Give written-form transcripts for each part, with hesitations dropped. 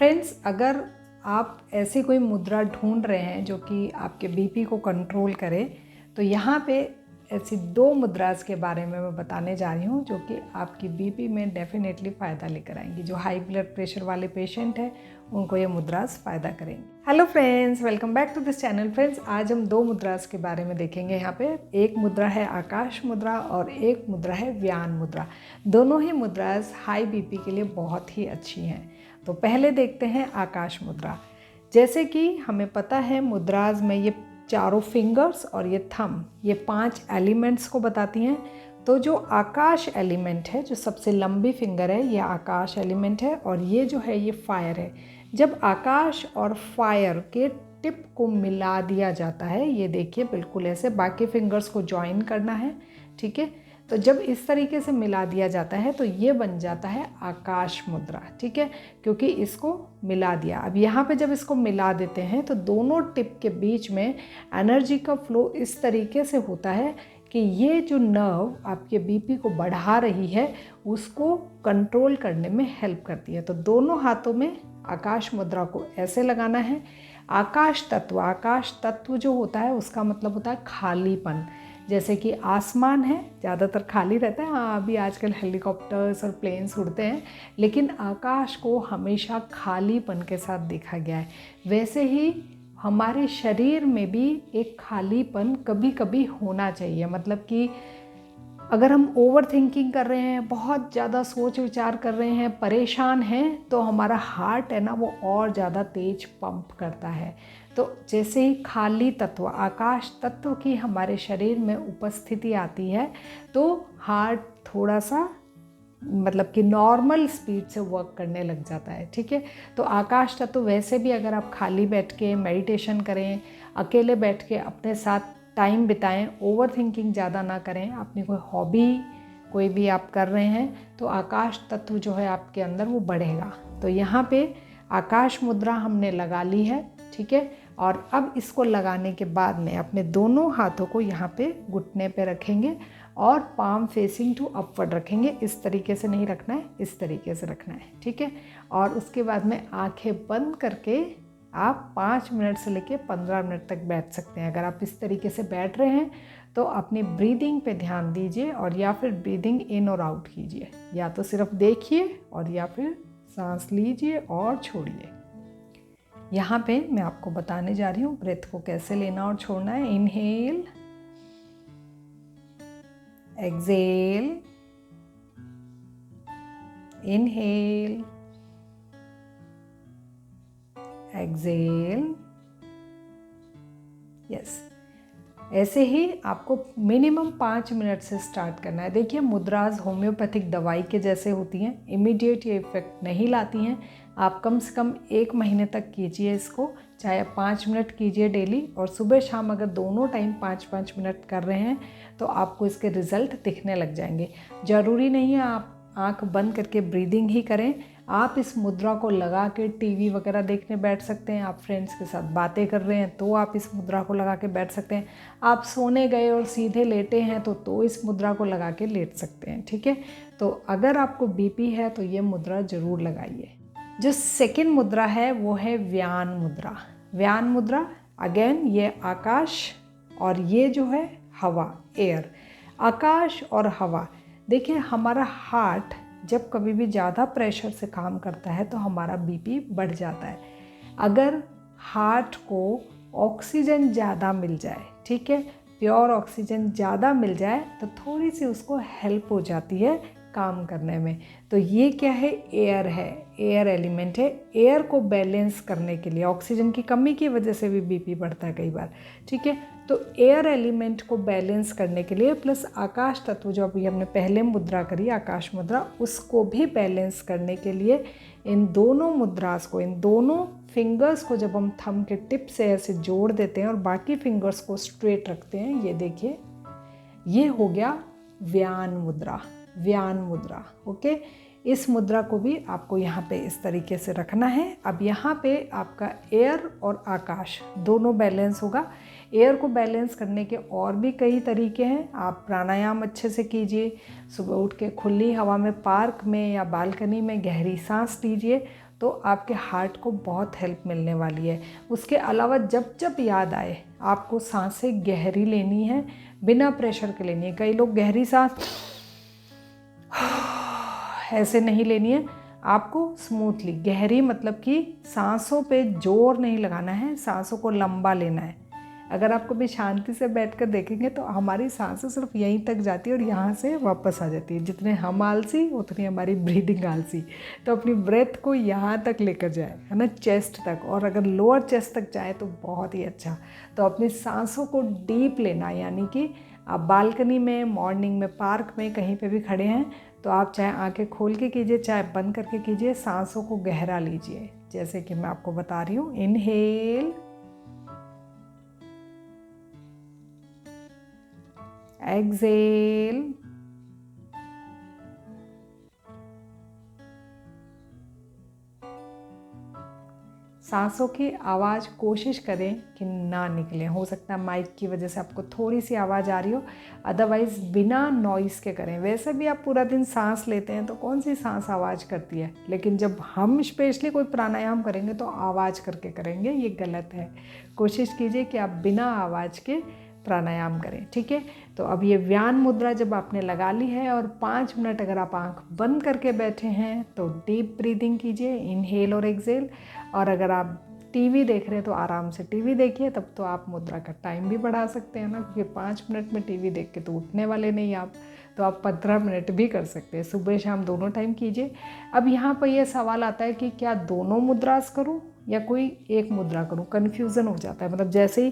Friends, अगर आप ऐसी कोई मुद्रा ढूंढ रहे हैं जो कि आपके बीपी को कंट्रोल करे, तो यहाँ पे ऐसी 2 मुद्रास के बारे में मैं बताने जा रही हूँ जो कि आपकी बीपी में डेफिनेटली फ़ायदा लेकर आएंगी। जो हाई ब्लड प्रेशर वाले पेशेंट हैं उनको ये मुद्रास फ़ायदा करेंगी। Hello friends, welcome back to this channel. Friends, आज हम 2 मुद्रास के बारे में देखेंगे। यहाँ पे एक मुद्रा है आकाश मुद्रा और एक मुद्रा है व्यान मुद्रा। दोनों ही मुद्रास हाई बीपी के लिए बहुत ही अच्छी हैं। तो पहले देखते हैं आकाश मुद्रा। जैसे कि हमें पता है मुद्राज में ये चारों फिंगर्स और ये थंब, ये 5 एलिमेंट्स को बताती हैं। तो जो आकाश एलिमेंट है, जो सबसे लंबी फिंगर है, ये आकाश एलिमेंट है और ये जो है ये फायर है। जब आकाश और फायर के टिप को मिला दिया जाता है, ये देखिए बिल्कुल ऐसे, बाकी फिंगर्स को ज्वाइन करना है, ठीक है। तो जब इस तरीके से मिला दिया जाता है तो ये बन जाता है आकाश मुद्रा, ठीक है, क्योंकि इसको मिला दिया। अब यहाँ पे जब इसको मिला देते हैं तो दोनों टिप के बीच में एनर्जी का फ्लो इस तरीके से होता है कि ये जो नर्व आपके बीपी को बढ़ा रही है उसको कंट्रोल करने में हेल्प करती है। तो दोनों हाथों में आकाश मुद्रा को ऐसे लगाना है। आकाश तत्व जो होता है उसका मतलब होता है खालीपन। जैसे कि आसमान है, ज़्यादातर खाली रहता है। हाँ, अभी आजकल हेलीकॉप्टर्स और प्लेन्स उड़ते हैं, लेकिन आकाश को हमेशा खालीपन के साथ देखा गया है। वैसे ही हमारे शरीर में भी एक खालीपन कभी कभी होना चाहिए। मतलब कि अगर हम ओवर थिंकिंग कर रहे हैं, बहुत ज़्यादा सोच विचार कर रहे हैं, परेशान हैं, तो हमारा हार्ट है ना, वो और ज़्यादा तेज पंप करता है। तो जैसे ही खाली तत्व, आकाश तत्व की हमारे शरीर में उपस्थिति आती है तो हार्ट थोड़ा सा मतलब कि नॉर्मल स्पीड से वर्क करने लग जाता है, ठीक है। तो आकाश तत्व वैसे भी अगर आप खाली बैठ के मेडिटेशन करें, अकेले बैठ के अपने साथ टाइम बिताएं, ओवर थिंकिंग ज़्यादा ना करें, अपनी कोई हॉबी कोई भी आप कर रहे हैं, तो आकाश तत्व जो है आपके अंदर वो बढ़ेगा। तो यहाँ पे आकाश मुद्रा हमने लगा ली है, ठीक है। और अब इसको लगाने के बाद में अपने दोनों हाथों को यहाँ पे घुटने पे रखेंगे और पाम फेसिंग टू अपवर्ड रखेंगे। इस तरीके से नहीं रखना है, इस तरीके से रखना है, ठीक है। और उसके बाद में आंखें बंद करके आप 5 मिनट से लेके 15 मिनट तक बैठ सकते हैं। अगर आप इस तरीके से बैठ रहे हैं तो अपनी ब्रीदिंग पे ध्यान दीजिए और या फिर ब्रीदिंग इन और आउट कीजिए, या तो सिर्फ देखिए और या फिर सांस लीजिए और छोड़िए। यहाँ पे मैं आपको बताने जा रही हूँ ब्रेथ को कैसे लेना और छोड़ना है। Inhale, exhale, inhale, exhale. Yes, ऐसे ही आपको मिनिमम 5 मिनट से स्टार्ट करना है। देखिए, मुद्राज होम्योपैथिक दवाई के जैसे होती हैं, इमीडिएट ये इफेक्ट नहीं लाती हैं। आप कम से कम 1 महीने तक कीजिए इसको, चाहे 5 मिनट कीजिए डेली, और सुबह शाम अगर दोनों टाइम 5-5 मिनट कर रहे हैं तो आपको इसके रिज़ल्ट दिखने लग जाएंगे। ज़रूरी नहीं है आप आंख बंद करके ब्रीदिंग ही करें। आप इस मुद्रा को लगा के टीवी वगैरह देखने बैठ सकते हैं। आप फ्रेंड्स के साथ बातें कर रहे हैं तो आप इस मुद्रा को लगा के बैठ सकते हैं। आप सोने गए और सीधे लेटे हैं तो इस मुद्रा को लगा के लेट सकते हैं, ठीक है। तो अगर आपको बीपी है तो ये मुद्रा ज़रूर लगाइए। जो सेकंड मुद्रा है वो है व्यान मुद्रा। व्यान मुद्रा अगेन ये आकाश और ये जो है हवा, एयर। आकाश और हवा, देखिए हमारा हार्ट जब कभी भी ज़्यादा प्रेशर से काम करता है तो हमारा बीपी बढ़ जाता है। अगर हार्ट को ऑक्सीजन ज़्यादा मिल जाए, ठीक है, प्योर ऑक्सीजन ज़्यादा मिल जाए तो थोड़ी सी उसको हेल्प हो जाती है काम करने में। तो ये क्या है, एयर है, एयर एलिमेंट है। एयर को बैलेंस करने के लिए, ऑक्सीजन की कमी की वजह से भी बीपी बढ़ता है कई बार, ठीक है। तो एयर एलिमेंट को बैलेंस करने के लिए प्लस आकाश तत्व जो अभी हमने पहले मुद्रा करी आकाश मुद्रा, उसको भी बैलेंस करने के लिए इन दोनों मुद्रास को, इन दोनों फिंगर्स को जब हम थंब के टिप से ऐसे जोड़ देते हैं और बाकी फिंगर्स को स्ट्रेट रखते हैं, ये देखिए, ये हो गया व्यान मुद्रा। व्यान मुद्रा, ओके। इस मुद्रा को भी आपको यहाँ पे इस तरीके से रखना है। अब यहाँ पे आपका एयर और आकाश दोनों बैलेंस होगा। एयर को बैलेंस करने के और भी कई तरीके हैं। आप प्राणायाम अच्छे से कीजिए, सुबह उठ के खुली हवा में, पार्क में या बालकनी में गहरी सांस लीजिए तो आपके हार्ट को बहुत हेल्प मिलने वाली है। उसके अलावा जब जब याद आए आपको सांसें गहरी लेनी है, बिना प्रेशर के लेनी है। कई लोग गहरी सांस ऐसे नहीं लेनी है, आपको स्मूथली गहरी, मतलब कि सांसों पे जोर नहीं लगाना है, सांसों को लंबा लेना है। अगर आप कभी शांति से बैठकर देखेंगे तो हमारी सांसें सिर्फ यहीं तक जाती है और यहाँ से वापस आ जाती है। जितने हम आलसी उतनी हमारी ब्रीदिंग आलसी। तो अपनी ब्रेथ को यहाँ तक लेकर जाए, है ना, चेस्ट तक, और अगर लोअर चेस्ट तक जाए तो बहुत ही अच्छा। तो अपनी सांसों को डीप लेना, यानी कि आप बालकनी में, मॉर्निंग में, पार्क में, कहीं पे भी खड़े हैं तो आप चाहे आंखें खोल के कीजिए चाहे बंद करके कीजिए, सांसों को गहरा लीजिए। जैसे कि मैं आपको बता रही हूँ, इनहेल, एक्सहेल, सांसों की आवाज़ कोशिश करें कि ना निकले। हो सकता है माइक की वजह से आपको थोड़ी सी आवाज़ आ रही हो, अदरवाइज़ बिना नॉइज़ के करें। वैसे भी आप पूरा दिन सांस लेते हैं तो कौन सी सांस आवाज़ करती है, लेकिन जब हम स्पेशली कोई प्राणायाम करेंगे तो आवाज़ करके करेंगे, ये गलत है। कोशिश कीजिए कि आप बिना आवाज़ के प्राणायाम करें, ठीक है। तो अब ये व्यान मुद्रा जब आपने लगा ली है और 5 मिनट अगर आप आंख बंद करके बैठे हैं तो डीप ब्रीदिंग कीजिए, इनहेल और एक्सहेल। और अगर आप टीवी देख रहे हैं तो आराम से टीवी देखिए, तब तो आप मुद्रा का टाइम भी बढ़ा सकते हैं ना, क्योंकि 5 मिनट में टीवी देख के तो उठने वाले नहीं आप, तो आप 15 मिनट भी कर सकते हैं। सुबह शाम दोनों टाइम कीजिए। अब यहाँ पर यह सवाल आता है कि क्या दोनों मुद्रास करूँ या कोई एक मुद्रा करूँ, कन्फ्यूज़न हो जाता है। मतलब जैसे ही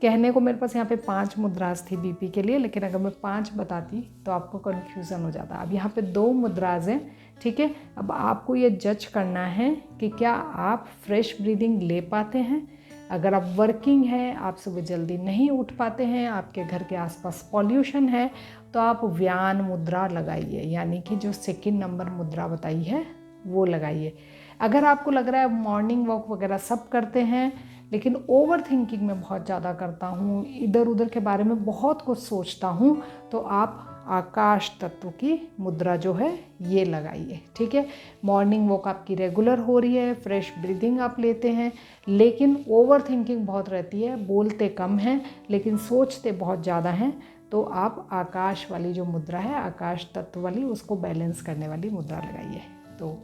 कहने को मेरे पास यहाँ पे 5 मुद्रास थी बीपी के लिए, लेकिन अगर मैं 5 बताती तो आपको कन्फ्यूज़न हो जाता। अब यहाँ पे 2 मुद्रास हैं, ठीक है। अब आपको ये जज करना है कि क्या आप फ्रेश ब्रीदिंग ले पाते हैं। अगर आप वर्किंग हैं, आप सुबह जल्दी नहीं उठ पाते हैं, आपके घर के आसपास पॉल्यूशन है, तो आप व्यान मुद्रा लगाइए, यानी कि जो सेकंड नंबर मुद्रा बताई है वो लगाइए। अगर आपको लग रहा है मॉर्निंग वॉक वगैरह सब करते हैं, लेकिन ओवर थिंकिंग में बहुत ज़्यादा करता हूँ, इधर उधर के बारे में बहुत कुछ सोचता हूँ, तो आप आकाश तत्व की मुद्रा जो है ये लगाइए, ठीक है। मॉर्निंग वॉक आपकी रेगुलर हो रही है, फ्रेश ब्रीदिंग आप लेते हैं, लेकिन ओवर थिंकिंग बहुत रहती है, बोलते कम हैं लेकिन सोचते बहुत ज़्यादा हैं, तो आप आकाश वाली जो मुद्रा है, आकाश तत्व वाली, उसको बैलेंस करने वाली मुद्रा लगाइए। तो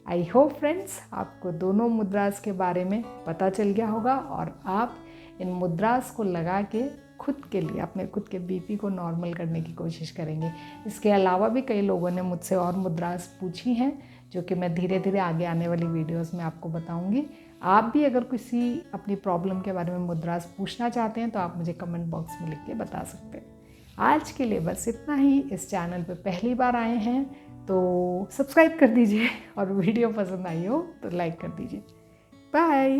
आई होप फ्रेंड्स आपको दोनों मुद्रास के बारे में पता चल गया होगा और आप इन मुद्रास को लगा के खुद के लिए, अपने खुद के बीपी को नॉर्मल करने की कोशिश करेंगे। इसके अलावा भी कई लोगों ने मुझसे और मुद्रास पूछी हैं, जो कि मैं धीरे धीरे आगे आने वाली वीडियोस में आपको बताऊंगी। आप भी अगर किसी अपनी प्रॉब्लम के बारे में मुद्रास पूछना चाहते हैं तो आप मुझे कमेंट बॉक्स में लिख के बता सकते हैं। आज के लिए बस इतना ही। इस चैनल पर पहली बार आए हैं तो सब्सक्राइब कर दीजिए और वीडियो पसंद आई हो तो लाइक कर दीजिए। बाय।